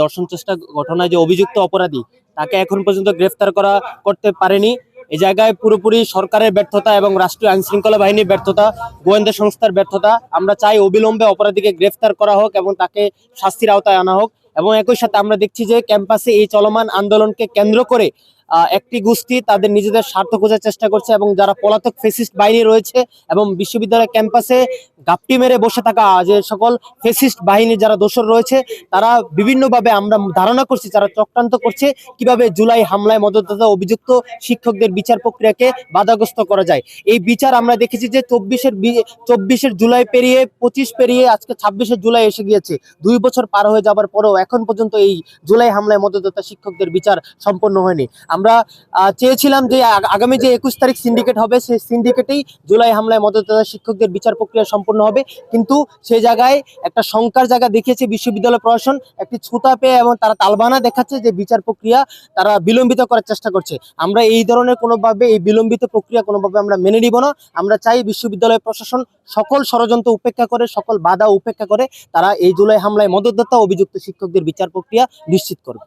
ধর্ষণ চেষ্টা ঘটনায় যে অভিযুক্ত অপরাধী তাকে এখন পর্যন্ত গ্রেফতার করতে পারেনি। এই জায়গায় পুরোপুরি সরকারের ব্যর্থতা এবং রাষ্ট্রীয় আইন শৃঙ্খলা বাহিনীর ব্যর্থতা, গোয়েন্দা সংস্থার ব্যর্থতা। আমরা চাই অবিলম্বে অপরাধীকে গ্রেফতার করা হোক এবং তাকে শাস্তির আওতায় আনা হোক। এবং একই সাথে আমরা দেখছি যে ক্যাম্পাসে এই চলমান আন্দোলনকে কেন্দ্র করে একটি গোষ্ঠী তাদের নিজেদের স্বার্থ খোঁজার চেষ্টা করছে এবং যারা পলাতক ফেসিস্ট বাহিনী রয়েছে এবং বিশ্ববিদ্যালয় ক্যাম্পাসে গাপটি মেরে বসে থাকা যে সকল ফেসিস্ট বাহিনীর যারা দোসর রয়েছে, তারা বিভিন্নভাবে আমরা ধারণা করছি যারা চক্রান্ত করছে কিভাবে জুলাই হামলায় মদতদাতা অভিযুক্ত শিক্ষকদের বিচার প্রক্রিয়াকে বাধাগ্রস্ত করা যায়। এই বিচার আমরা দেখেছি যে চব্বিশের জুলাই পেরিয়ে 25 পেরিয়ে আজকে 26শে জুলাই এসে গিয়েছে। 2 বছর পার হয়ে যাবার পরেও এখন পর্যন্ত এই জুলাই হামলায় মদতদাতা শিক্ষকদের বিচার সম্পন্ন হয়নি। আমরা চেয়েছিলাম যে আগামী যে 21 তারিখ সিন্ডিকেট হবে, সেই সিন্ডিকেটেই জুলাই হামলায় মদতদাতা শিক্ষকদের বিচার প্রক্রিয়া সম্পন্ন হবে। কিন্তু সেই জায়গায় একটা শঙ্কার জায়গা দেখিয়েছে বিশ্ববিদ্যালয় প্রশাসন, একটি ছুতা পেয়ে এবং তারা তালবানা দেখাচ্ছে যে বিচার প্রক্রিয়া তারা বিলম্বিত করার চেষ্টা করছে। আমরা এই ধরনের কোনোভাবে এই বিলম্বিত প্রক্রিয়া কোনোভাবে আমরা মেনে নিব না। আমরা চাই বিশ্ববিদ্যালয় প্রশাসন সকল ষড়যন্ত্র উপেক্ষা করে, সকল বাধা উপেক্ষা করে তারা এই জুলাই হামলায় মদতদাতা অভিযুক্ত শিক্ষকদের বিচার প্রক্রিয়া নিশ্চিত করবে।